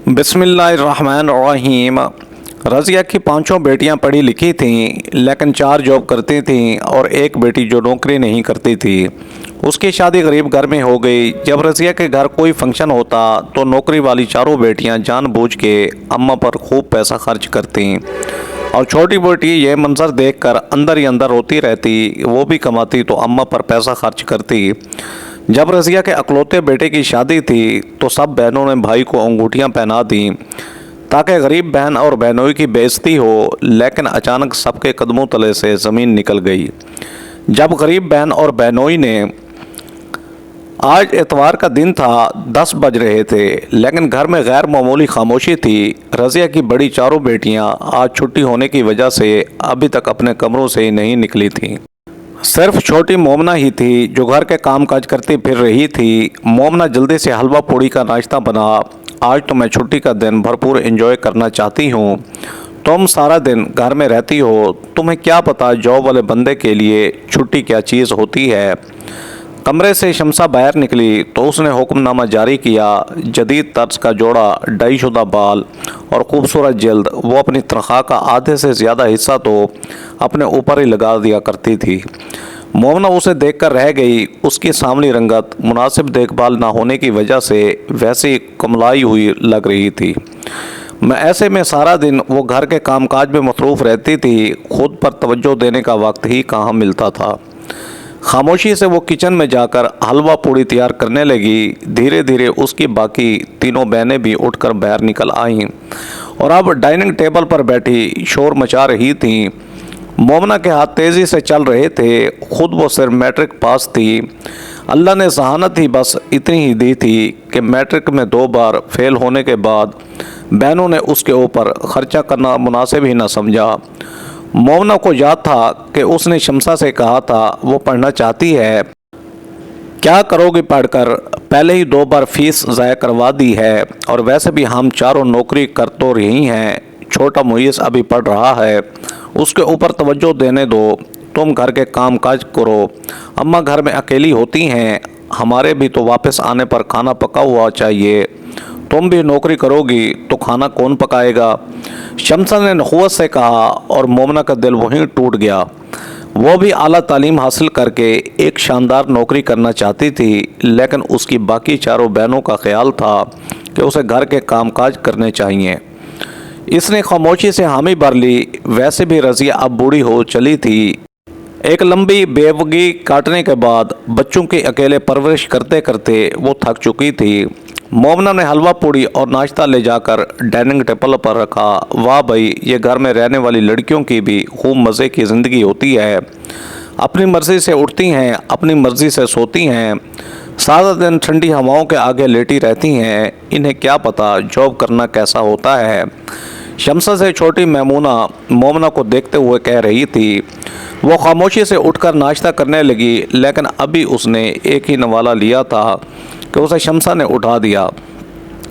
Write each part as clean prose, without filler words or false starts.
बिस्मिल्लाहिर्रहमानिर्रहीम। रज़िया की पांचों बेटियां पढ़ी लिखी थीं, लेकिन चार जॉब करती थीं और एक बेटी जो नौकरी नहीं करती थी। उसकी शादी गरीब घर में हो गई। जब रज़िया के घर कोई फंक्शन होता तो नौकरी वाली चारों बेटियां जानबूझ के अम्मा पर खूब पैसा खर्च करती और छोटी बेटी यह मंजर देखकर अंदर ही अंदर रोती रहती। वो भी कमाती तो अम्मा पर पैसा खर्च करती। जब रज़िया के अकलौते बेटे की शादी थी तो सब बहनों ने भाई को अंगूठियां पहना दी ताकि गरीब बहन और बहनोई की बेइज्जती हो। लेकिन अचानक सबके कदमों तले से ज़मीन निकल गई जब गरीब बहन और बहनोई ने, आज एतवार का दिन था, 10 बज रहे थे, लेकिन घर में गैर मामूली खामोशी थी। रज़िया की बड़ी चारों बेटियां आज छुट्टी होने की वजह से अभी तक अपने कमरों से नहीं निकली थीं। सिर्फ छोटी मोमना ही थी जो घर के काम काज करती फिर रही थी। मोमना जल्दी से हलवा पूड़ी का नाश्ता बना। आज तो मैं छुट्टी का दिन भरपूर एंजॉय करना चाहती हूँ। तुम सारा दिन घर में रहती हो, तुम्हें क्या पता जॉब वाले बंदे के लिए छुट्टी क्या चीज़ होती है। कमरे से शमसा बाहर निकली तो उसने हुक्मनामा जारी किया। जदीद तर्ज का जोड़ा, डाईशुदा बाल और खूबसूरत जल्द, वो अपनी तनख्वाह का आधे से ज़्यादा हिस्सा तो अपने ऊपर ही लगा दिया करती थी। मोमना उसे देखकर रह गई। उसकी सांवली रंगत मुनासिब देखभाल ना होने की वजह से वैसी कुमलाई हुई लग रही थी। मैं ऐसे में सारा दिन वो घर के कामकाज में मसरूफ़ रहती थी। खुद पर तवज्जो देने का वक्त ही कहाँ मिलता था। खामोशी से वो किचन में जाकर हलवा पूड़ी तैयार करने लगी। धीरे धीरे उसकी बाकी तीनों बहनें भी उठकर बाहर निकल आईं और अब डाइनिंग टेबल पर बैठी शोर मचा रही थीं। मोमना के हाथ तेज़ी से चल रहे थे। खुद वो सिर्फ मैट्रिक पास थी। अल्लाह ने जहानत ही बस इतनी ही दी थी कि मैट्रिक में 2 बार फेल होने के बाद बहनों ने उसके ऊपर खर्चा करना मुनासिब ही न समझा। मोमना को याद था कि उसने शमसा से कहा था वो पढ़ना चाहती है। क्या करोगी पढ़कर, पहले ही 2 बार फीस ज़ाया करवा दी है और वैसे भी हम चारों नौकरी कर तो रही हैं। छोटा मुईस अभी पढ़ रहा है, उसके ऊपर तवज्जो देने दो। तुम घर के काम काज करो। अम्मा घर में अकेली होती हैं, हमारे भी तो वापस आने पर खाना पका हुआ चाहिए। तुम भी नौकरी करोगी तो खाना कौन पकाएगा। शमसा ने नखुवत से कहा और मोमना का दिल वहीं टूट गया। वो भी आला तालीम हासिल करके एक शानदार नौकरी करना चाहती थी, लेकिन उसकी बाकी चारों बहनों का ख्याल था कि उसे घर के कामकाज करने चाहिए। इसने खामोशी से हामी भर ली। वैसे भी रज़िया अब बूढ़ी हो चली थी। एक लंबी बेवगी काटने के बाद बच्चों की अकेले परवरिश करते करते वो थक चुकी थी। मोमना ने हलवा पूड़ी और नाश्ता ले जाकर डाइनिंग टेबल पर रखा। वाह भाई, ये घर में रहने वाली लड़कियों की भी खूब मज़े की ज़िंदगी होती है। अपनी मर्ज़ी से उठती हैं, अपनी मर्ज़ी से सोती हैं, सारा दिन ठंडी हवाओं के आगे लेटी रहती हैं। इन्हें क्या पता जॉब करना कैसा होता है। शमसा से छोटी मैमूना मोमना को देखते हुए कह रही थी। वो खामोशी से उठकर नाश्ता करने लगी, लेकिन अभी उसने एक ही नवाला लिया था कि उसे शमसा ने उठा दिया।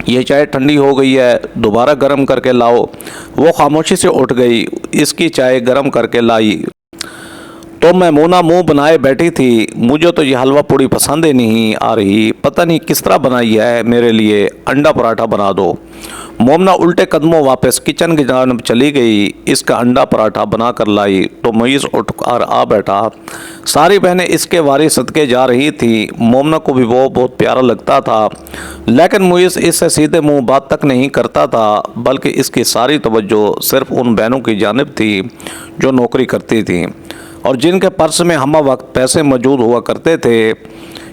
ये चाय ठंडी हो गई है, दोबारा गर्म करके लाओ। वो खामोशी से उठ गई, इसकी चाय गर्म करके लाई तो मैमूना मुंह बनाए बैठी थी। मुझे तो ये हलवा पूड़ी पसंद ही नहीं आ रही, पता नहीं किस तरह बनाई है। मेरे लिए अंडा पराठा बना दो। मोमना उल्टे कदमों वापस किचन की जानिब चली गई। इसका अंडा पराठा बना कर लाई तो मुईस उठ कर आ बैठा। सारी बहनें इसके वारी सदके जा रही थी। मोमना को भी वो बहुत प्यारा लगता था, लेकिन मुईस इससे सीधे मुंह बात तक नहीं करता था, बल्कि इसकी सारी तवज्जो सिर्फ उन बहनों की जानिब थी जो नौकरी करती थीं और जिनके पर्स में हम वक्त पैसे मौजूद हुआ करते थे।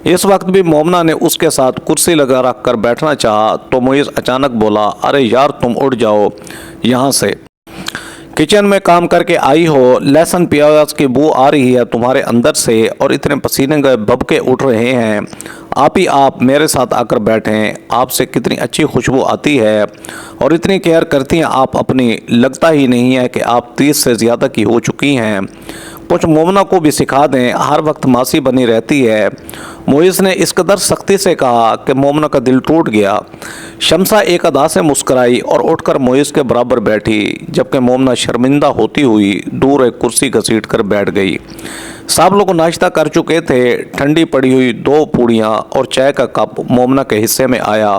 इस वक्त भी मोमना ने उसके साथ कुर्सी लगा रख कर बैठना चाहा तो मुईस अचानक बोला, अरे यार तुम उठ जाओ यहाँ से। किचन में काम करके आई हो, लहसुन प्याज की बू आ रही है तुम्हारे अंदर से और इतने पसीने गए भभके उठ रहे हैं। आप ही आप मेरे साथ आकर बैठें। आपसे कितनी अच्छी खुशबू आती है और इतनी केयर करती हैं आप अपनी। लगता ही नहीं है कि आप 30 से ज़्यादा की हो चुकी हैं। कुछ मोमना को भी सिखा दें, हर वक्त मासी बनी रहती है। मोइस ने इस कदर सख्ती से कहा कि मोमना का दिल टूट गया। शमसा एक अदा से मुस्कराई और उठकर मोइस के बराबर बैठी, जबकि मोमना शर्मिंदा होती हुई दूर एक कुर्सी घसीट कर बैठ गई। सब लोग नाश्ता कर चुके थे। ठंडी पड़ी हुई 2 पूड़ियाँ और चाय का कप मोमना के हिस्से में आया।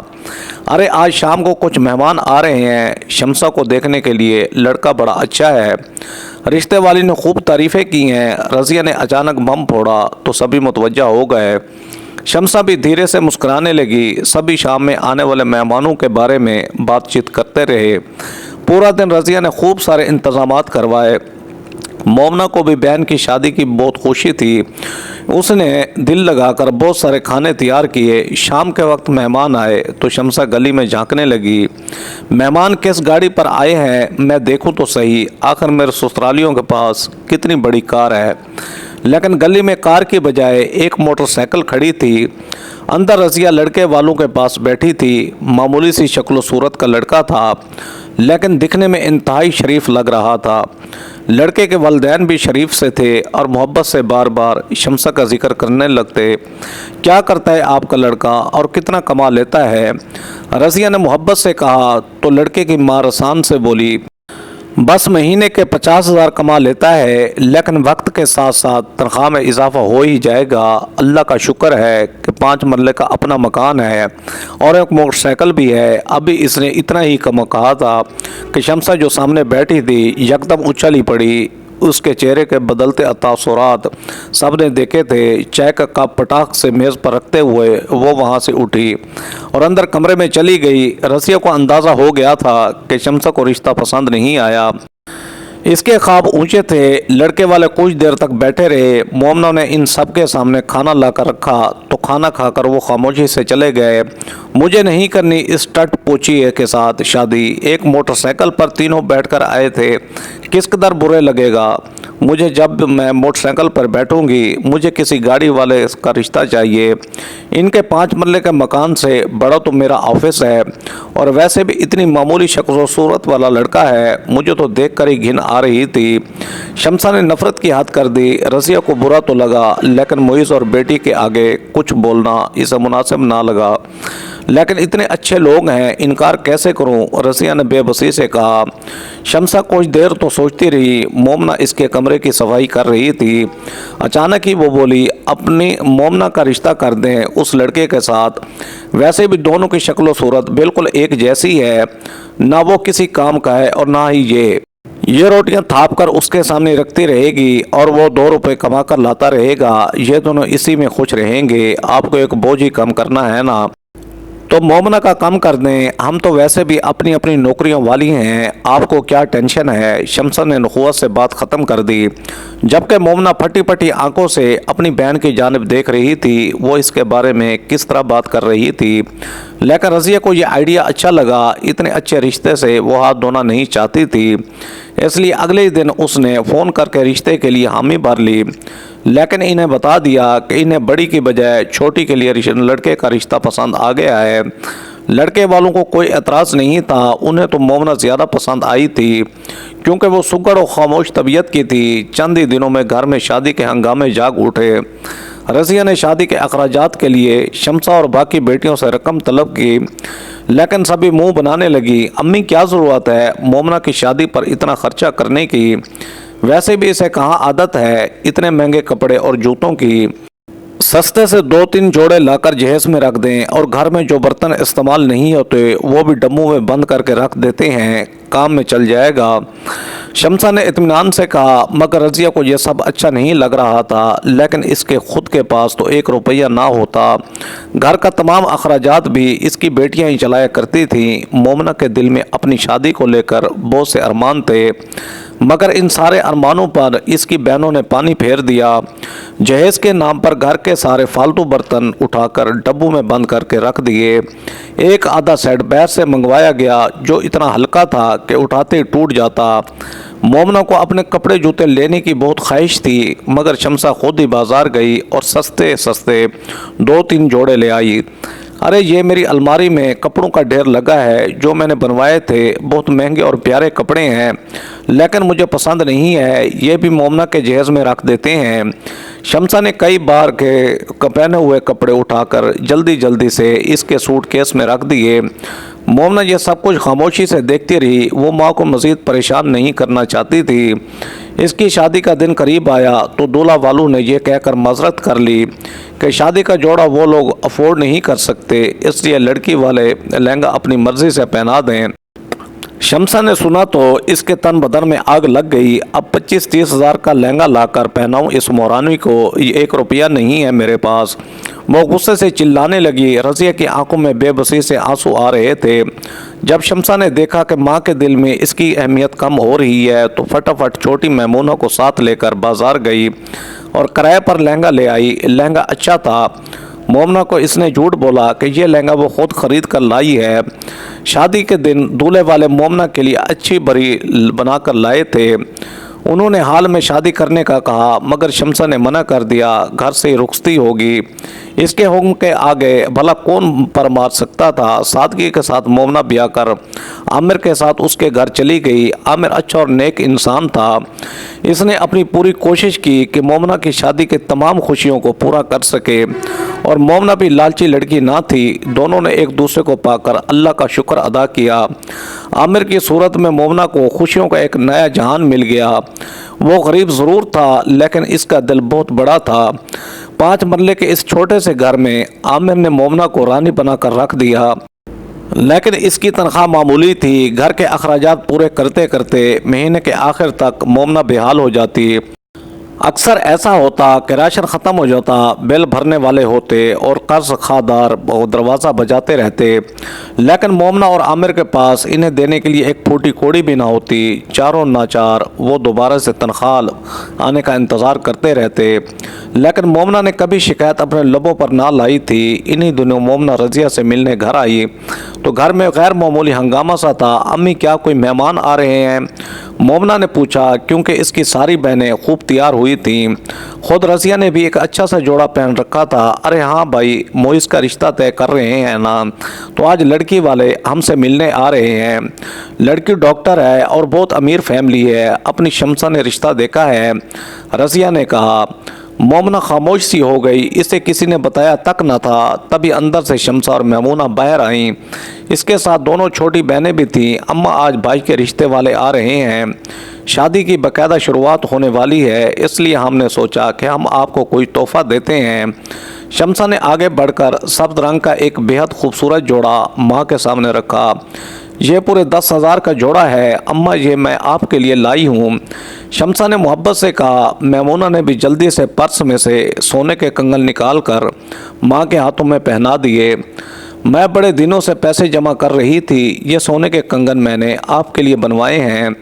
अरे आज शाम को कुछ मेहमान आ रहे हैं शमसा को देखने के लिए, लड़का बड़ा अच्छा है। रिश्ते वाली ने खूब तारीफ़ें की हैं। रज़िया ने अचानक बम फोड़ा तो सभी मुतवज्जा हो गए। शमसा भी धीरे से मुस्कुराने लगी। सभी शाम में आने वाले मेहमानों के बारे में बातचीत करते रहे। पूरा दिन रज़िया ने खूब सारे इंतज़ामात करवाए। मोमना को भी बहन की शादी की बहुत खुशी थी। उसने दिल लगाकर बहुत सारे खाने तैयार किए। शाम के वक्त मेहमान आए तो शमसा गली में झांकने लगी। मेहमान किस गाड़ी पर आए हैं मैं देखूं तो सही, आखिर मेरे ससुरालियों के पास कितनी बड़ी कार है। लेकिन गली में कार की बजाय एक मोटरसाइकिल खड़ी थी। अंदर रज़िया लड़के वालों के पास बैठी थी। मामूली सी शक्ल सूरत का लड़का था, लेकिन दिखने में इंतहाई शरीफ लग रहा था। लड़के के वालिदैन भी शरीफ से थे और मोहब्बत से बार बार शमसा का जिक्र करने लगते। क्या करता है आपका लड़का और कितना कमा लेता है? रज़िया ने मोहब्बत से कहा तो लड़के की माँ रसान से बोली, बस महीने के 50,000 कमा लेता है, लेकिन वक्त के साथ साथ तनख्वाह में इजाफा हो ही जाएगा। अल्लाह का शुक्र है कि 5 मरले का अपना मकान है और एक मोटरसाइकिल भी है। अभी इसने इतना ही कम कहा था कि शमसा जो सामने बैठी थी यकदम उछल ही पड़ी। उसके चेहरे के बदलते तासुरात सब ने देखे थे। चाय का कप पटाख से मेज़ पर रखते हुए वो वहाँ से उठी और अंदर कमरे में चली गई। रज़िया को अंदाज़ा हो गया था कि शमसा को रिश्ता पसंद नहीं आया। इसके ख्वाब ऊंचे थे। लड़के वाले कुछ देर तक बैठे रहे। मोमना ने इन सब के सामने खाना लाकर रखा तो खाना खाकर वो खामोशी से चले गए। मुझे नहीं करनी इस टट पोचिए के साथ शादी। एक मोटरसाइकिल पर तीनों बैठकर आए थे, किस कदर बुरे लगेगा मुझे जब मैं मोटरसाइकिल पर बैठूंगी। मुझे किसी गाड़ी वाले का रिश्ता चाहिए। इनके 5 मरले के मकान से बड़ा तो मेरा ऑफिस है और वैसे भी इतनी मामूली शक्ल सूरत वाला लड़का है। मुझे तो देखकर ही घिन आ रही थी। शमसा ने नफरत की हद कर दी। रज़िया को बुरा तो लगा, लेकिन मोइस और बेटी के आगे कुछ बोलना इसे मुनासिब ना लगा। लेकिन इतने अच्छे लोग हैं, इनकार कैसे करूं? रज़िया ने बेबसी से कहा। शमसा कुछ देर तो सोचती रही। मोमना इसके कमरे की सफाई कर रही थी। अचानक ही वो बोली, अपनी मोमना का रिश्ता कर दें उस लड़के के साथ। वैसे भी दोनों की शक्ल सूरत बिल्कुल एक जैसी है। ना वो किसी काम का है और ना ही ये रोटियां थाप कर उसके सामने रखती रहेगी और वो 2 रुपए कमा कर लाता रहेगा। ये दोनों इसी में खुश रहेंगे। आपको एक बोझ ही कम करना है ना, तो मोमना का कम कर दें। हम तो वैसे भी अपनी अपनी नौकरियों वाली हैं, आपको क्या टेंशन है? शमसा ने नखुवत से बात ख़त्म कर दी। जबकि मोमना फटी फटी आंखों से अपनी बहन की जानिब देख रही थी। वो इसके बारे में किस तरह बात कर रही थी, लेकिन रज़िया को ये आइडिया अच्छा लगा। इतने अच्छे रिश्ते से वो हाथ धोना नहीं चाहती थी, इसलिए अगले ही दिन उसने फ़ोन करके रिश्ते के लिए हामी भर ली। लेकिन इन्हें बता दिया कि इन्हें बड़ी की बजाय छोटी के लिए लड़के का रिश्ता पसंद आ गया है। लड़के वालों को कोई एतराज़ नहीं था। उन्हें तो मोमना ज़्यादा पसंद आई थी क्योंकि वो सुगड़ और खामोश तबीयत की थी। चंद ही दिनों में घर में शादी के हंगामे जाग उठे। रज़िया ने शादी के अखराजात के लिए शमसा और बाकी बेटियों से रकम तलब की, लेकिन सभी मुंह बनाने लगी। अम्मी क्या ज़रूरत है मोमना की शादी पर इतना खर्चा करने की? वैसे भी इसे कहाँ आदत है इतने महंगे कपड़े और जूतों की। सस्ते से 2-3 जोड़े लाकर जहेज में रख दें और घर में जो बर्तन इस्तेमाल नहीं होते वो भी डब्बों में बंद करके रख देते हैं, काम में चल जाएगा। शमसा ने इत्मीनान से कहा, मगर रज़िया को यह सब अच्छा नहीं लग रहा था। लेकिन इसके खुद के पास तो 1 रुपया ना होता। घर का तमाम अखराजात भी इसकी बेटियां ही चलाया करती थीं। मोमना के दिल में अपनी शादी को लेकर बहुत से अरमान थे, मगर इन सारे अरमानों पर इसकी बहनों ने पानी फेर दिया। जहेज के नाम पर घर के सारे फालतू बर्तन उठाकर डब्बों में बंद करके रख दिए। एक आधा सेट बाहर से मंगवाया गया जो इतना हल्का था कि उठाते ही टूट जाता। मोमना को अपने कपड़े जूते लेने की बहुत ख्वाहिश थी, मगर शमसा खुद ही बाजार गई और सस्ते सस्ते 2-3 जोड़े ले आई। अरे ये मेरी अलमारी में कपड़ों का ढेर लगा है जो मैंने बनवाए थे, बहुत महंगे और प्यारे कपड़े हैं लेकिन मुझे पसंद नहीं है, ये भी मोमना के जहेज़ में रख देते हैं। शमसा ने कई बार के पहने हुए कपड़े उठाकर जल्दी जल्दी से इसके सूटकेस में रख दिए। मोमना ये सब कुछ खामोशी से देखती रही, वो माँ को मज़ीद परेशान नहीं करना चाहती थी। इसकी शादी का दिन करीब आया तो दूल्हा वालों ने यह कहकर माजरत कर ली कि शादी का जोड़ा वो लोग अफोर्ड नहीं कर सकते, इसलिए लड़की वाले लहंगा अपनी मर्ज़ी से पहना दें। शमसा ने सुना तो इसके तन बदन में आग लग गई। अब 25-30 हज़ार का लहंगा लाकर पहनाऊं इस मोरानी को, ये 1 रुपया नहीं है मेरे पास। वो गुस्से से चिल्लाने लगी। रज़िया की आंखों में बेबसी से आंसू आ रहे थे। जब शमसा ने देखा कि माँ के दिल में इसकी अहमियत कम हो रही है तो फटाफट छोटी मैमूना को साथ लेकर बाजार गई और किराए पर लहंगा ले आई। लहंगा अच्छा था। मोमना को इसने झूठ बोला कि यह लहंगा वो खुद खरीद कर लाई है। शादी के दिन दूल्हे वाले मोमना के लिए अच्छी बरी बनाकर लाए थे। उन्होंने हाल में शादी करने का कहा मगर शमसा ने मना कर दिया, घर से रुखसती होगी। इसके हुक्म के आगे भला कौन पर मार सकता था। सादगी के साथ मोमना ब्याह कर आमिर के साथ उसके घर चली गई। आमिर अच्छा और नेक इंसान था। इसने अपनी पूरी कोशिश की कि मोमना की शादी के तमाम खुशियों को पूरा कर सके और मोमना भी लालची लड़की ना थी। दोनों ने एक दूसरे को पाकर अल्लाह का शुक्र अदा किया। आमिर की सूरत में मोमना को खुशियों का एक नया जहान मिल गया। वो गरीब ज़रूर था लेकिन इसका दिल बहुत बड़ा था। 5 मरले के इस छोटे से घर में आमिर ने मोमना को रानी बनाकर रख दिया। लेकिन इसकी तनख्वाह मामूली थी। घर के अखराजात पूरे करते करते महीने के आखिर तक मोमना बेहाल हो जाती। अक्सर ऐसा होता कि राशन ख़त्म हो जाता, बिल भरने वाले होते और कर्ज खादार दरवाज़ा बजाते रहते, लेकिन मोमना और आमिर के पास इन्हें देने के लिए एक फूटी कोड़ी भी ना होती। चारों नाचार वो दोबारा से तनख्वाह आने का इंतज़ार करते रहते, लेकिन मोमना ने कभी शिकायत अपने लबों पर ना लाई थी। इन्हीं दिनों मोमना रज़िया से मिलने घर आई तो घर में गैर मामूली हंगामा सा था। अम्मी क्या कोई मेहमान आ रहे हैं? मोमना ने पूछा क्योंकि इसकी सारी बहनें खूब तैयार हुई थीं। खुद रज़िया ने भी एक अच्छा सा जोड़ा पहन रखा था। अरे हाँ भाई, मोइस का रिश्ता तय कर रहे हैं ना, तो आज लड़की वाले हमसे मिलने आ रहे हैं। लड़की डॉक्टर है और बहुत अमीर फैमिली है। अपनी शमसा ने रिश्ता देखा है, रज़िया ने कहा। मोमना खामोश सी हो गई। इसे किसी ने बताया तक न था। तभी अंदर से शमसा और मैमूना बाहर आईं। इसके साथ दोनों छोटी बहनें भी थीं। अम्मा, आज भाई के रिश्ते वाले आ रहे हैं, शादी की बाकायदा शुरुआत होने वाली है, इसलिए हमने सोचा कि हम आपको कोई तोहफा देते हैं। शमसा ने आगे बढ़कर सब्ज रंग का एक बेहद खूबसूरत जोड़ा माँ के सामने रखा। ये पूरे 10,000 का जोड़ा है अम्मा, ये मैं आपके लिए लाई हूँ। शमसा ने मोहब्बत से कहा। मैमूना ने भी जल्दी से पर्स में से सोने के कंगन निकाल कर माँ के हाथों में पहना दिए। मैं बड़े दिनों से पैसे जमा कर रही थी, ये सोने के कंगन मैंने आपके लिए बनवाए हैं।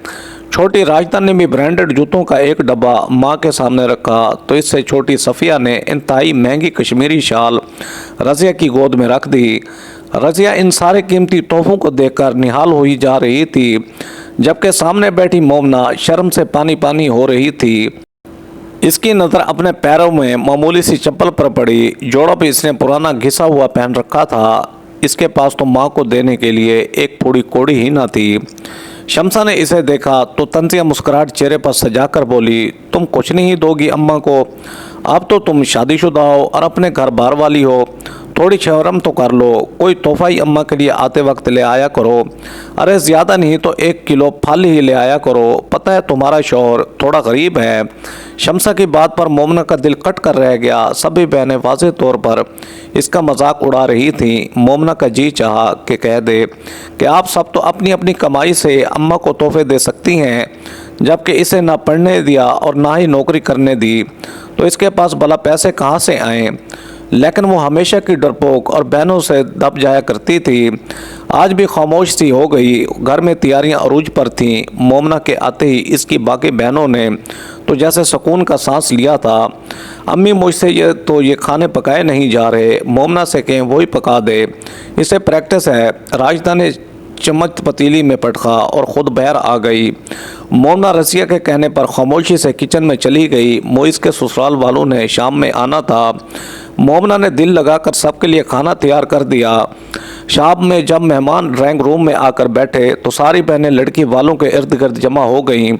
छोटी राजदान ने भी ब्रांडेड जूतों का एक डब्बा माँ के सामने रखा तो इससे छोटी सफ़िया ने इंतहाई महंगी कश्मीरी शाल रज़िया की गोद में रख दी। रज़िया इन सारे कीमती तोहफों को देखकर निहाल हुई जा रही थी, जबकि सामने बैठी मोमना शर्म से पानी पानी हो रही थी। इसकी नज़र अपने पैरों में मामूली सी चप्पल पर पड़ी। जोड़ा भी इसने पुराना घिसा हुआ पहन रखा था। इसके पास तो माँ को देने के लिए एक पूरी कोड़ी ही ना थी। शमसा ने इसे देखा तो तंजिया मुस्कुराहट चेहरे पर सजाकर बोली, तुम कुछ नहीं दोगी अम्मा को? अब तो तुम शादीशुदा हो और अपने घर बार वाली हो, थोड़ी शर्म तो कर लो। कोई तोहफा ही अम्मा के लिए आते वक्त ले आया करो। अरे ज़्यादा नहीं तो 1 किलो फल ही ले आया करो। पता है तुम्हारा शौहर थोड़ा गरीब है। शमसा की बात पर मोमना का दिल कट कर रह गया। सभी बहनें वाज़ेह तौर पर इसका मजाक उड़ा रही थीं। मोमना का जी चाहा कि कह दे कि आप सब तो अपनी अपनी कमाई से अम्मा को तोहफे दे सकती हैं, जबकि इसे ना पढ़ने दिया और ना ही नौकरी करने दी, तो इसके पास भला पैसे कहाँ से आए? लेकिन वो हमेशा की डरपोक और बहनों से दब जाया करती थी। आज भी खामोश सी हो गई। घर में तैयारियां अरूज पर थीं। मोमना के आते ही इसकी बाकी बहनों ने तो जैसे सुकून का सांस लिया था। अम्मी, मुझसे ये खाने पकाए नहीं जा रहे, मोमना से कहें वही पका दे, इसे प्रैक्टिस है। राजदा ने चम्मच पतीली में पटका और ख़ुद बाहर आ गई। मोमना रज़िया के कहने पर खामोशी से किचन में चली गई। मोइस के ससुराल वालों ने शाम में आना था। मोमना ने दिल लगाकर सबके लिए खाना तैयार कर दिया। शाम में जब मेहमान ड्राइंग रूम में आकर बैठे तो सारी बहनें लड़की वालों के इर्द गिर्द जमा हो गईं।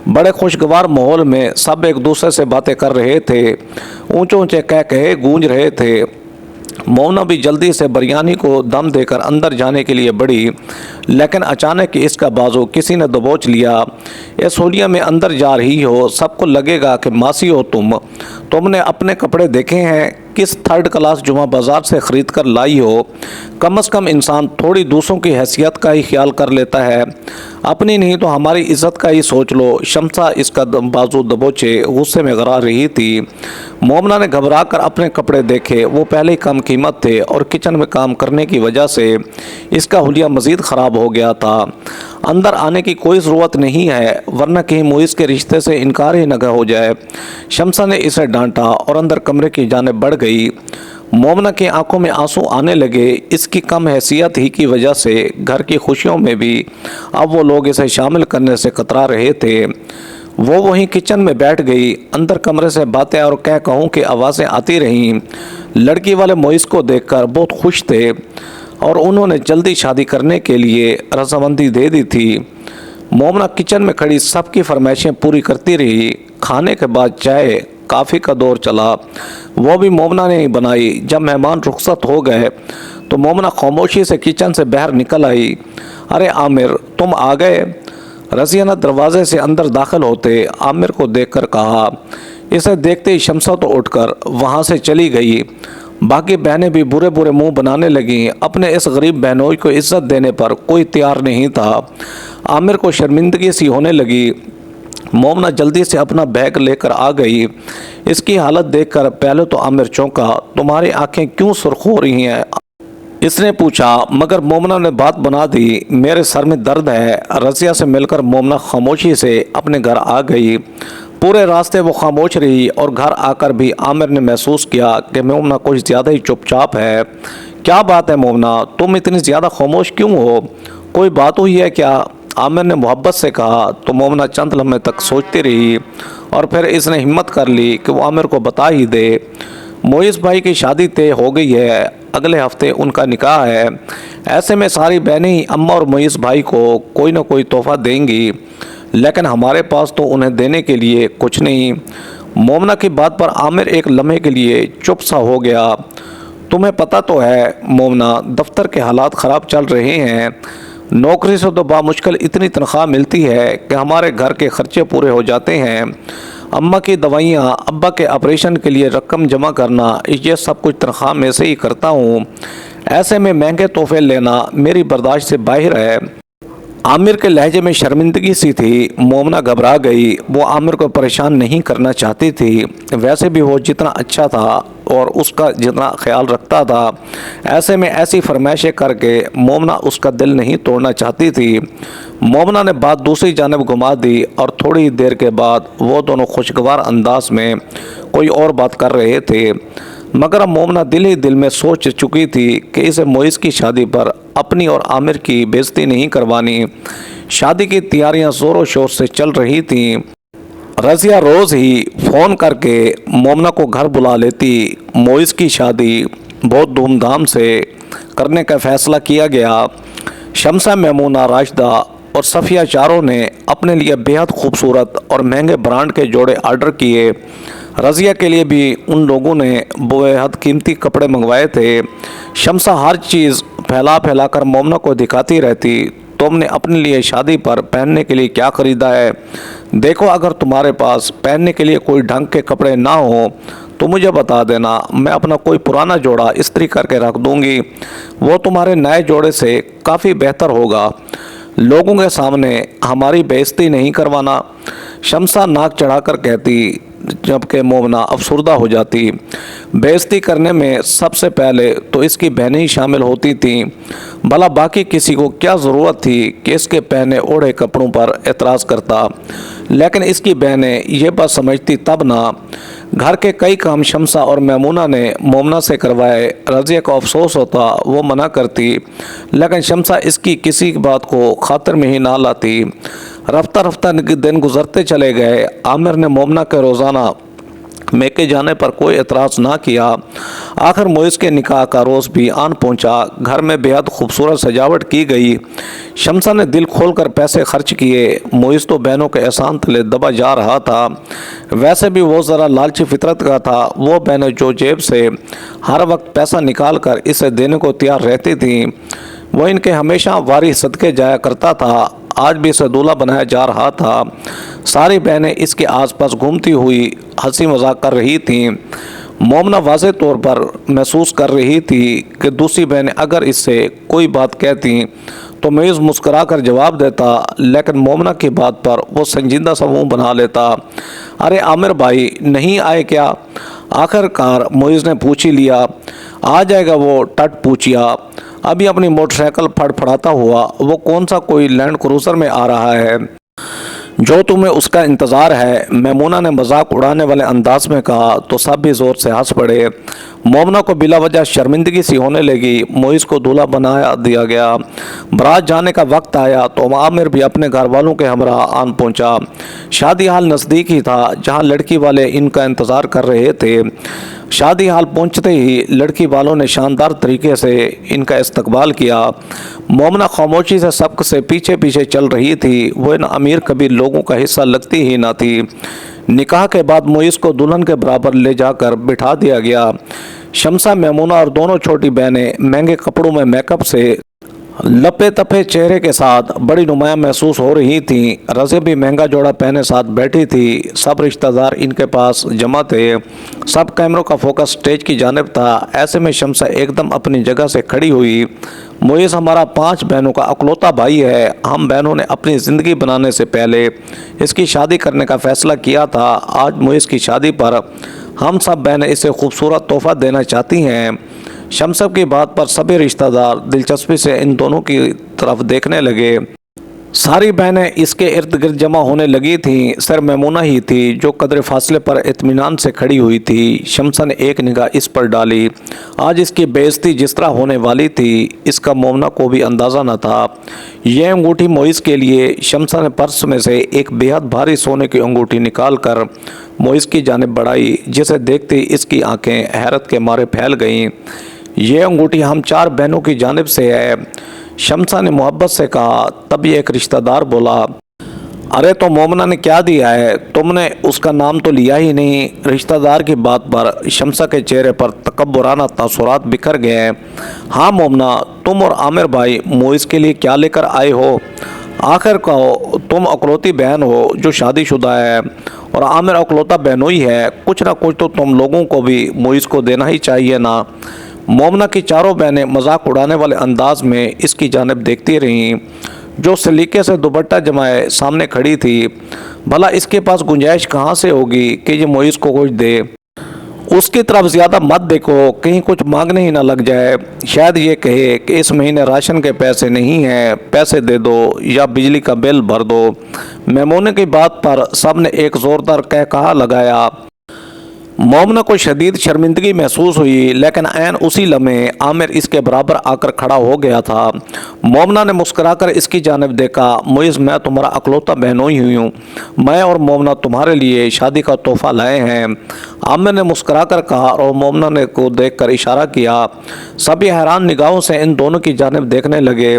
बड़े खुशगवार माहौल में सब एक दूसरे से बातें कर रहे थे। ऊंचे ऊंचे कह कहे गूंज रहे थे। मोमना भी जल्दी से बिरयानी को दम देकर अंदर जाने के लिए बढ़ी, लेकिन अचानक इसका बाजू किसी ने दबोच लिया। इस होलिया में अंदर जा रही हो, सबको लगेगा कि मासी हो तुमने अपने कपड़े देखे हैं, किस थर्ड क्लास जुमा बाज़ार से ख़रीद कर लाई हो। कम से कम इंसान थोड़ी दूसरों की हैसियत का ही ख्याल कर लेता है, अपनी नहीं तो हमारी इज़्ज़त का ही सोच लो। शमसा इसका बाजू दबोचे गुस्से में गरा रही थी। मोमना ने घबरा कर अपने कपड़े देखे, वो पहले ही कम कीमत थे और किचन में काम करने की वजह से इसका हुलिया मज़ीद ख़राब हो गया था। अंदर आने की कोई ज़रूरत नहीं है, वरना कहीं मोइस के रिश्ते से इनकार ही न हो जाए। शमसा ने इसे डांटा और अंदर कमरे की जानिब बढ़ गई। मोमना की आंखों में आंसू आने लगे। इसकी कम हैसियत ही की वजह से घर की खुशियों में भी अब वो लोग इसे शामिल करने से कतरा रहे थे। वो वहीं किचन में बैठ गई। अंदर कमरे से बातें और कह कहूँ की आवाज़ें आती रहीं। लड़की वाले मोइस को देखकर बहुत खुश थे और उन्होंने जल्दी शादी करने के लिए रजामंदी दे दी थी। मोमना किचन में खड़ी सबकी फरमाइशें पूरी करती रही। खाने के बाद चाय काफ़ी का दौर चला, वो भी मोमना ने ही बनाई। जब मेहमान रुखसत हो गए तो मोमना खामोशी से किचन से बाहर निकल आई। अरे आमिर, तुम आ गए। रज़िया ने दरवाजे से अंदर दाखिल होते आमिर को देखकर कहा। इसे देखते ही शमसा तो उठकर वहाँ से चली गई। बाकी बहनें भी बुरे बुरे मुंह बनाने लगीं। अपने इस गरीब बहनोई को इज्जत देने पर कोई तैयार नहीं था। आमिर को शर्मिंदगी सी होने लगी। मोमना जल्दी से अपना बैग लेकर आ गई। इसकी हालत देखकर पहले तो आमिर चौंका। तुम्हारी आंखें क्यों सुर्ख हो रही हैं? इसने पूछा, मगर मोमना ने बात बना दी। मेरे सर में दर्द है। रज़िया से मिलकर मोमना खामोशी से अपने घर आ गई। पूरे रास्ते वो खामोश रही और घर आकर भी आमिर ने महसूस किया कि मोमना कुछ ज़्यादा ही चुपचाप है। क्या बात है मोमना, तुम इतनी ज़्यादा खामोश क्यों हो? कोई बात हुई है क्या? आमिर ने मोहब्बत से कहा। तो मोमना चंद लम्हे तक सोचती रही और फिर इसने हिम्मत कर ली कि वो आमिर को बता ही दे। मोइस भाई की शादी तय हो गई है, अगले हफ्ते उनका निकाह है। ऐसे में सारी बहनें ही अम्मा और मोइस भाई को कोई ना कोई तोहफा देंगी, लेकिन हमारे पास तो उन्हें देने के लिए कुछ नहीं। मोमना की बात पर आमिर एक लम्हे के लिए चुप सा हो गया। तुम्हें पता तो है मोमना, दफ्तर के हालात ख़राब चल रहे हैं। नौकरी से तो बामुश्किल इतनी तनख्वाह मिलती है कि हमारे घर के खर्चे पूरे हो जाते हैं। अम्मा की दवाइयाँ, अब्बा के ऑपरेशन के लिए रकम जमा करना, ये सब कुछ तनख्वाह में से ही करता हूँ। ऐसे में महंगे तोहफे लेना मेरी बर्दाश्त से बाहर है। आमिर के लहजे में शर्मिंदगी सी थी। मोमना घबरा गई। वो आमिर को परेशान नहीं करना चाहती थी। वैसे भी वो जितना अच्छा था और उसका जितना ख्याल रखता था, ऐसे में ऐसी फरमाइशें करके मोमना उसका दिल नहीं तोड़ना चाहती थी। मोमना ने बात दूसरी जानब घुमा दी और थोड़ी देर के बाद वो दोनों खुशगवार अंदाज में कोई और बात कर रहे थे। मगर अब मोमना दिल ही दिल में सोच चुकी थी कि इसे मोइस की शादी पर अपनी और आमिर की बेइज्जती नहीं करवानी। शादी की तैयारियां ज़ोरों शोर से चल रही थीं। रज़िया रोज़ ही फ़ोन करके मोमना को घर बुला लेती। मोइस की शादी बहुत धूमधाम से करने का फ़ैसला किया गया। शमसा, मेमूना, राशिदा और सफ़िया चारों ने अपने लिए बेहद खूबसूरत और महंगे ब्रांड के जोड़े आर्डर किए। रज़िया के लिए भी उन लोगों ने बेहद कीमती कपड़े मंगवाए थे। शमसा हर चीज़ फैला फैला कर मोमना को दिखाती रहती। तुमने अपने लिए शादी पर पहनने के लिए क्या ख़रीदा है? देखो, अगर तुम्हारे पास पहनने के लिए कोई ढंग के कपड़े ना हो तो मुझे बता देना, मैं अपना कोई पुराना जोड़ा इस्त्री करके रख दूँगी। वो तुम्हारे नए जोड़े से काफ़ी बेहतर होगा। लोगों के सामने हमारी बेइज्जती नहीं करवाना। शमसा नाक चढ़ाकर कहती। जबकि मोमना अफसरदा हो जाती। बेइज्जती करने में सबसे पहले तो इसकी बहनें ही शामिल होती थीं। भला बाकी किसी को क्या ज़रूरत थी कि इसके पहने ओढ़े कपड़ों पर एतराज़ करता, लेकिन इसकी बहनें ये बात समझती तब ना। घर के कई काम शमसा और मैमूना ने मोमना से करवाए। रज़िया को अफसोस होता, वो मना करती, लेकिन शमसा इसकी किसी बात को खातिर में ही ना लाती। रफ्ता रफ्ता दिन गुजरते चले गए। आमिर ने मोमना के रोज़ाना मैके जाने पर कोई एतराज़ ना किया। आखिर मोइस के निकाह का रोज़ भी आन पहुंचा। घर में बेहद खूबसूरत सजावट की गई। शमसा ने दिल खोलकर पैसे खर्च किए। मोइस तो बहनों के एहसान तले दबा जा रहा था। वैसे भी वो ज़रा लालची फितरत का था। वो बहनें जो जेब से हर वक्त पैसा निकाल कर इसे देने को तैयार रहती थीं, वो इनके हमेशा वारी सदके जाया करता था। आज भी इसे दूल्हा बनाया जा रहा था। सारी बहनें इसके आसपास घूमती हुई हंसी मजाक कर रही थीं। मोमना वाज़े तौर पर महसूस कर रही थी कि दूसरी बहनें अगर इससे कोई बात कहती तो मोइस मुस्करा कर जवाब देता, लेकिन मोमना की बात पर वो संजीदा सा मुँह बना लेता। अरे आमिर भाई नहीं आए क्या? आखिरकार मोइस ने पूछ ही लिया। आ जाएगा वो टट पूछिया। अभी अपनी मोटरसाइकिल फड़फड़ाता हुआ वो कौन सा कोई लैंड क्रूज़र में आ रहा है जो तुम्हें उसका इंतज़ार है? मैमूना ने मजाक उड़ाने वाले अंदाज में कहा तो सब भी ज़ोर से हंस पड़े। मोमना को बिला वजह शर्मिंदगी सी होने लगी। मोइस को दूल्हा बनाया दिया गया। बारात जाने का वक्त आया तो आमिर भी अपने घर वालों के हमरा आन पहुंचा। शादी हाल नज़दीक ही था जहां लड़की वाले इनका इंतज़ार कर रहे थे। शादी हाल पहुंचते ही लड़की वालों ने शानदार तरीके से इनका इस्तकबाल किया। मोमना खामोशी से सबक से पीछे पीछे चल रही थी। वो इन अमीर कबीर लोगों का हिस्सा लगती ही ना थी। निकाह के बाद मोइस को दुल्हन के बराबर ले जाकर बिठा दिया गया। शमसा, मैमूना और दोनों छोटी बहनें महंगे कपड़ों में मेकअप से लपे तपे चेहरे के साथ बड़ी नुमाया महसूस हो रही थीं। रज़िया भी महंगा जोड़ा पहने साथ बैठी थी। सब रिश्तेदार इनके पास जमा थे। सब कैमरों का फोकस स्टेज की जानिब था। ऐसे में शमसा एकदम अपनी जगह से खड़ी हुई। मोइस हमारा 5 बहनों का अकलौता भाई है। हम बहनों ने अपनी ज़िंदगी बनाने से पहले इसकी शादी करने का फ़ैसला किया था। आज मोइस की शादी पर हम सब बहनें इसे खूबसूरत तोहफ़ा देना चाहती हैं। शमसा की बात पर सभी रिश्तेदार दिलचस्पी से इन दोनों की तरफ देखने लगे। सारी बहनें इसके इर्द गिर्द जमा होने लगी थीं। सिर्फ मैमूना ही थी जो कदर फासले पर इत्मीनान से खड़ी हुई थी। शमसा ने एक निगाह इस पर डाली। आज इसकी बेइज्जती जिस तरह होने वाली थी इसका मोमना को भी अंदाज़ा न था। यह अंगूठी मोइस के लिए। शमसा ने पर्स में से एक बेहद भारी सोने की अंगूठी निकाल कर मोइस की जानिब बढ़ाई, जिसे देखते ही इसकी आंखें हैरत के मारे फैल गईं। यह अंगूठी हम 4 बहनों की जानिब से है, शमसा ने मोहब्बत से कहा। तभी एक रिश्तेदार बोला, अरे तो मोमना ने क्या दिया है? तुमने उसका नाम तो लिया ही नहीं। रिश्तेदार की बात पर शमसा के चेहरे पर तकब्बुराना तासुरात बिखर गए। हाँ मोमना, तुम और आमिर भाई मोइस के लिए क्या लेकर आए हो? आखिर कहो, तुम अकलौती बहन हो जो शादीशुदा है और आमिर अकलौता बहनोई है। कुछ ना कुछ तो तुम लोगों को भी मोइस को देना ही चाहिए ना। मोमना की चारों बहनें मजाक उड़ाने वाले अंदाज में इसकी जानिब देखती रहीं, जो सलीके से दुपट्टा जमाए सामने खड़ी थी। भला इसके पास गुंजाइश कहाँ से होगी कि ये मोइस को कुछ दे? उसकी तरफ ज़्यादा मत देखो, कहीं कुछ मांगने ही ना लग जाए। शायद ये कहे कि इस महीने राशन के पैसे नहीं हैं, पैसे दे दो या बिजली का बिल भर दो। मैमूना की बात पर सब ने एक ज़ोरदार कहकहा लगाया। मोमना को शदीद शर्मिंदगी महसूस हुई, लेकिन ऐन उसी लम्हे आमिर इसके बराबर आकर खड़ा हो गया था। मोमना ने मुस्कुराकर इसकी जानिब देखा। मोइस, मैं तुम्हारा अकलौता बहनोई हुई हूँ। मैं और मोमना तुम्हारे लिए शादी का तोहफा लाए हैं। आमिर ने मुस्कुराकर कहा और मोमना ने को देखकर इशारा किया। सभी हैरान निगाहों से इन दोनों की जानिब देखने लगे।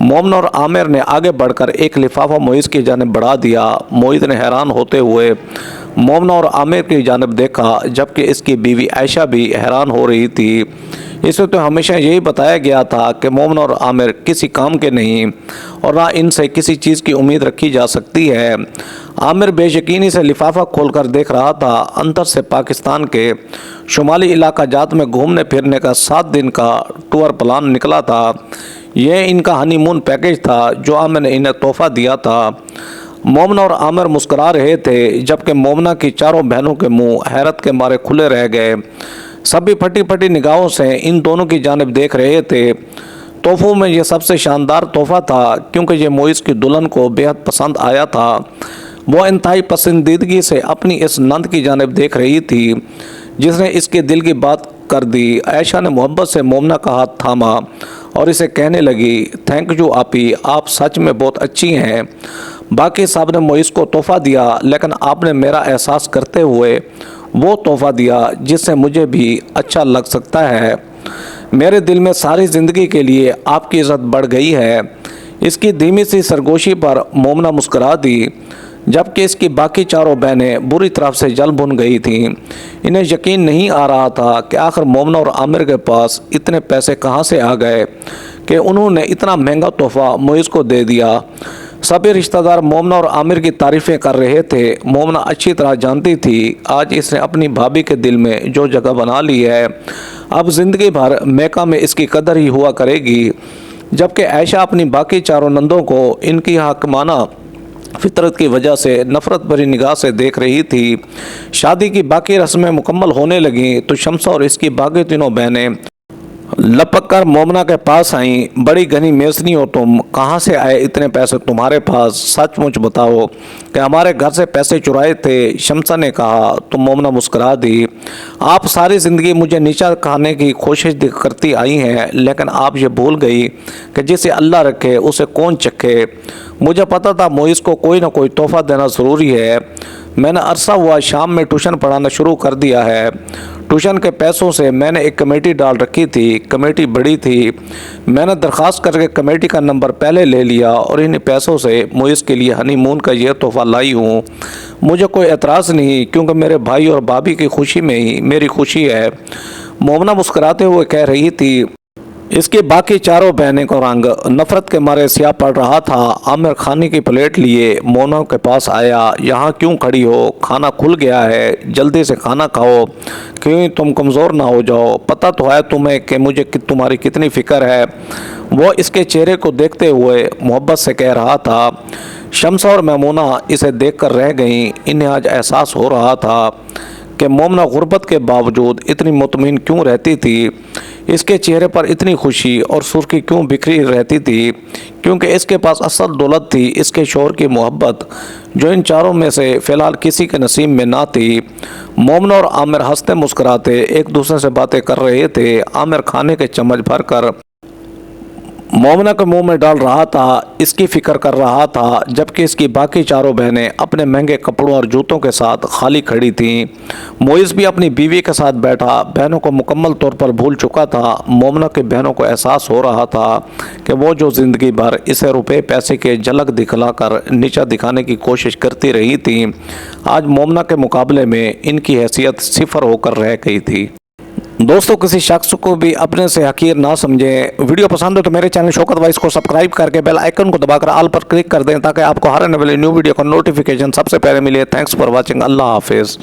मोमना और आमिर ने आगे बढ़कर एक लिफाफा मोइस की जानिब बढ़ा दिया। मोइस ने हैरान होते हुए मोमना और आमिर की जानिब देखा, जबकि इसकी बीवी आयशा भी हैरान हो रही थी। इसे तो हमेशा यही बताया गया था कि मोमना और आमिर किसी काम के नहीं और ना इनसे किसी चीज़ की उम्मीद रखी जा सकती है। आमिर बेयकीनी से लिफाफा खोलकर देख रहा था। अंदर से पाकिस्तान के शुमाली इलाका जात में घूमने फिरने का 7 दिन का टूर प्लान निकला था। यह इनका हनीमून पैकेज था जो आमिर ने इन्हें तोहफा दिया था। मोमना और आमिर मुस्कुरा रहे थे, जबकि मोमना की चारों बहनों के मुंह हैरत के मारे खुले रह गए। सभी फटी फटी निगाहों से इन दोनों की जानिब देख रहे थे। तोहफों में ये सबसे शानदार तोहफा था, क्योंकि ये मोइस की दुल्हन को बेहद पसंद आया था। वो इंतहाई पसंदीदगी से अपनी इस नंद की जानिब देख रही थी, जिसने इसके दिल की बात कर दी। आयशा ने मोहब्बत से मोमना का हाथ थामा और इसे कहने लगी, थैंक यू आपी, आप सच में बहुत अच्छी हैं। बाकी साहब ने मोइस को तोहफा दिया, लेकिन आपने मेरा एहसास करते हुए वो तोहफा दिया जिससे मुझे भी अच्छा लग सकता है। मेरे दिल में सारी ज़िंदगी के लिए आपकी इज़्ज़त बढ़ गई है। इसकी धीमी सी सरगोशी पर मोमना मुस्कुरा दी, जबकि इसकी बाकी चारों बहनें बुरी तरह से जल भुन गई थीं। इन्हें यकीन नहीं आ रहा था कि आखिर मोमना और आमिर के पास इतने पैसे कहाँ से आ गए कि उन्होंने इतना महंगा तोहफा मोइस को दे दिया। सभी रिश्तेदार मोमना और आमिर की तारीफ़ें कर रहे थे। मोमना अच्छी तरह जानती थी आज इसने अपनी भाभी के दिल में जो जगह बना ली है, अब ज़िंदगी भर मैका में इसकी कदर ही हुआ करेगी। जबकि आयशा अपनी बाकी चारों नंदों को इनकी हाकिमाना फितरत की वजह से नफ़रत भरी निगाह से देख रही थी। शादी की बाकी रस्में मुकम्मल होने लगीं तो शम्सा और इसकी बाकी तीनों बहनें लपक कर मोमना के पास आईं। बड़ी घनी मेसनी हो तुम, कहाँ से आए इतने पैसे तुम्हारे पास, सचमुच बताओ कि हमारे घर से पैसे चुराए थे? शम्सा ने कहा तो मोमना मुस्कुरा दी, आप सारी ज़िंदगी मुझे नीचा खाने की कोशिश करती आई हैं, लेकिन आप ये भूल गई कि जिसे अल्लाह रखे उसे कौन चखे। मुझे पता था मोइस को कोई ना कोई तोहफ़ा देना ज़रूरी है। मैंने अरसा हुआ शाम में ट्यूशन पढ़ाना शुरू कर दिया है। ट्यूशन के पैसों से मैंने एक कमेटी डाल रखी थी। कमेटी बड़ी थी। मैंने दरख्वास्त करके कमेटी का नंबर पहले ले लिया और इन पैसों से मोइस के लिए हनीमून का यह तोहफ़ा लाई हूँ। मुझे कोई एतराज़ नहीं, क्योंकि मेरे भाई और भाभी की खुशी में ही मेरी खुशी है। मोमना मुस्कुराते हुए कह रही थी। इसके बाकी चारों बहनें को रंग नफरत के मारे सियाह पड़ रहा था। आमिर खाने की प्लेट लिए मोना के पास आया। यहाँ क्यों खड़ी हो, खाना खुल गया है, जल्दी से खाना खाओ, क्यों तुम कमज़ोर ना हो जाओ। पता तो है तुम्हें कि मुझे तुम्हारी कितनी फ़िक्र है। वो इसके चेहरे को देखते हुए मोहब्बत से कह रहा था। शम्सा और मैमूना इसे देखकर रह गईं। इन्हें आज एहसास हो रहा था कि मोमना गुर्बत के बावजूद इतनी मुतमिन क्यों रहती थी। इसके चेहरे पर इतनी खुशी और सुर्खी क्यों बिखरी रहती थी, क्योंकि इसके पास असल दौलत थी, इसके शौहर की मोहब्बत, जो इन चारों में से फ़िलहाल किसी के नसीब में ना थी। मोमना और आमिर हंसते मुस्कुराते एक दूसरे से बातें कर रहे थे। आमिर खाने के चम्मच भर कर मोमना के मुंह में डाल रहा था, इसकी फ़िक्र कर रहा था, जबकि इसकी बाकी चारों बहनें अपने महंगे कपड़ों और जूतों के साथ खाली खड़ी थीं। मोइस भी अपनी बीवी के साथ बैठा बहनों को मुकम्मल तौर पर भूल चुका था। मोमना की बहनों को एहसास हो रहा था कि वो जो ज़िंदगी भर इसे रुपए पैसे के झलक दिखलाकर नीचा दिखाने की कोशिश करती रही थी, आज मोमना के मुकाबले में इनकी हैसियत सिफर होकर रह गई थी। दोस्तों, किसी शख्स को भी अपने से हकीर ना समझें। वीडियो पसंद हो तो मेरे चैनल शौकत वाइस को सब्सक्राइब करके बेल आइकन को दबाकर ऑल पर क्लिक कर दें, ताकि आपको हर आने वाली न्यू वीडियो का नोटिफिकेशन सबसे पहले मिले। Thanks for watching. अल्लाह हाफिज़।